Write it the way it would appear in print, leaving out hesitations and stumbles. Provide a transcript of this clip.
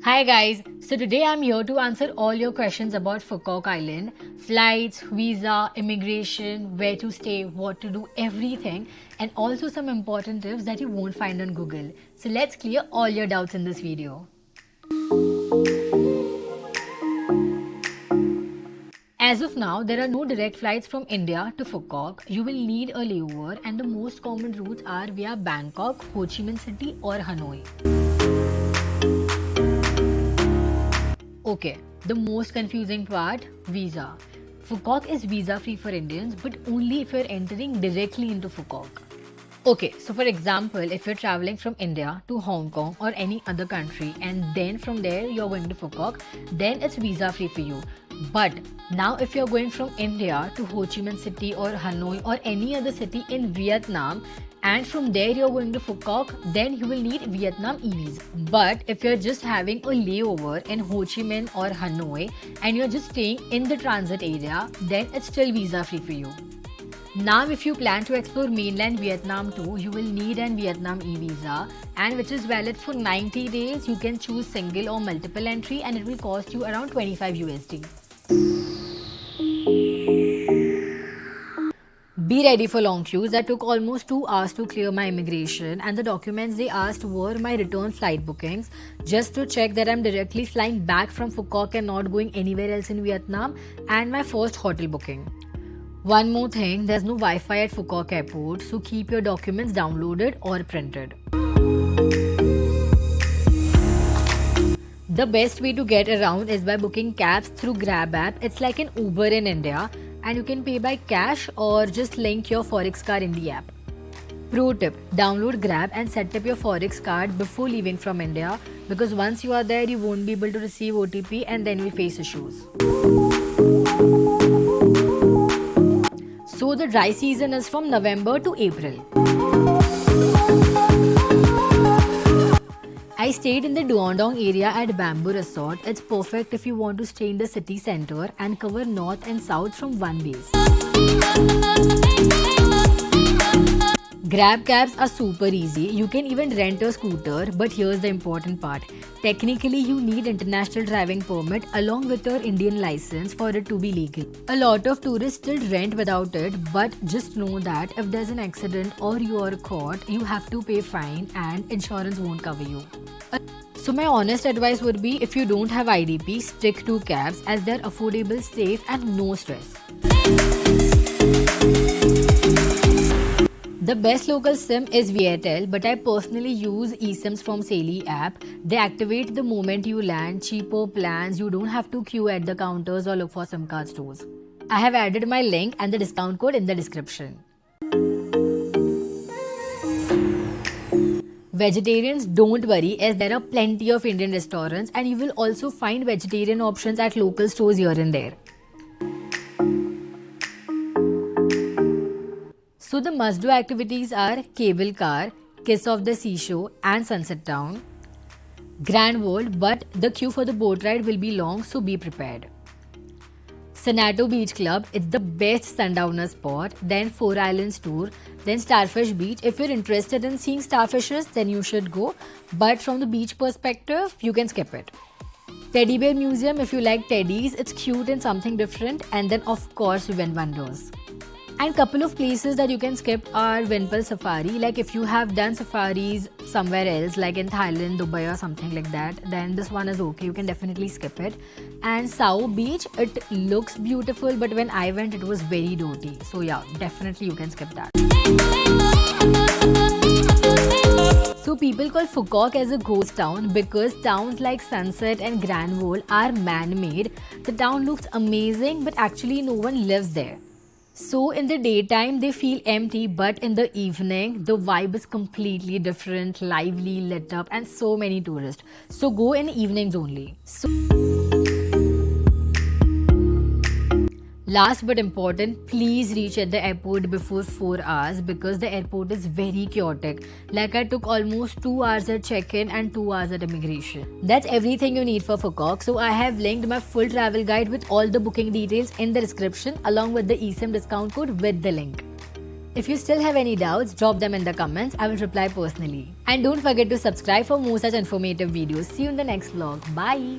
Hi guys, so today I'm here to answer all your questions about Phuket Island, flights, visa, immigration, where to stay, what to do, everything, and also some important tips that you won't find on Google. So let's clear all your doubts in this video. As of now, there are no direct flights from India to Phuket. You will need a layover, and the most common routes are via Bangkok, Ho Chi Minh City, or Hanoi. Okay, the most confusing part, visa. Phuket is visa free for Indians, but only if you're entering directly into Phuket. Okay, so for example, if you're traveling from India to Hong Kong or any other country and then from there you're going to Phuket, then it's visa free for you. But now if you're going from India to Ho Chi Minh City or Hanoi or any other city in Vietnam and from there you're going to Phuket, then you will need Vietnam e-visa. But if you're just having a layover in Ho Chi Minh or Hanoi and you're just staying in the transit area, then it's still visa free for you. Now, if you plan to explore mainland Vietnam too, you will need an Vietnam e-visa and which is valid for 90 days. You can choose single or multiple entry and it will cost you around 25 USD. Be ready for long queues. That took almost 2 hours to clear my immigration, and the documents they asked were my return flight bookings just to check that I'm directly flying back from Phuket and not going anywhere else in Vietnam, and my first hotel booking. One more thing, there's no Wi-Fi at Phuket airport, so keep your documents downloaded or printed. The best way to get around is by booking cabs through Grab app. It's like an Uber in India and you can pay by cash or just link your Forex card in the app. Pro tip, download Grab and set up your Forex card before leaving from India because once you are there you won't be able to receive OTP and then you face issues. So the dry season is from November to April. I stayed in the Duandong area at Bamboo Resort. It's perfect if you want to stay in the city center and cover north and south from one base. Grab cabs are super easy. You can even rent a scooter, but here's the important part. Technically, you need international driving permit along with your Indian license for it to be legal. A lot of tourists still rent without it, but just know that if there's an accident or you are caught, you have to pay fine and insurance won't cover you. So my honest advice would be if you don't have IDP, stick to cabs as they're affordable, safe and no stress. The best local SIM is Viettel, but I personally use eSIMs from Saily app. They activate the moment you land, cheaper plans, you don't have to queue at the counters or look for SIM card stores. I have added my link and the discount code in the description. Vegetarians, don't worry as there are plenty of Indian restaurants and you will also find vegetarian options at local stores here and there. So the must-do activities are Cable Car, Kiss of the Seashore and Sunset Town. Grand World, but the queue for the boat ride will be long, so be prepared. Sanato Beach Club, it's the best sundowner spot. Then Four Islands Tour, then Starfish Beach. If you're interested in seeing starfishes, then you should go. But from the beach perspective, you can skip it. Teddy Bear Museum, if you like teddies, it's cute and something different. And then of course, Wind Wonders. And couple of places that you can skip are Winpearl Safari. Like if you have done safaris somewhere else, like in Thailand, Dubai or something like that, then this one is okay. You can definitely skip it. And Sao Beach, it looks beautiful, but when I went, it was very dirty. So yeah, definitely you can skip that. So people call Phuket as a ghost town because towns like Sunset and Grand World are man-made. The town looks amazing, but actually no one lives there. So in the daytime they feel empty, but in the evening the vibe is completely different, lively, lit up and so many tourists. So go in evenings only. Last but important, please reach at the airport before 4 hours because the airport is very chaotic. Like I took almost 2 hours at check-in and 2 hours at immigration. That's everything you need for Phuket. So I have linked my full travel guide with all the booking details in the description along with the eSIM discount code with the link. If you still have any doubts, drop them in the comments. I will reply personally. And don't forget to subscribe for more such informative videos. See you in the next vlog. Bye.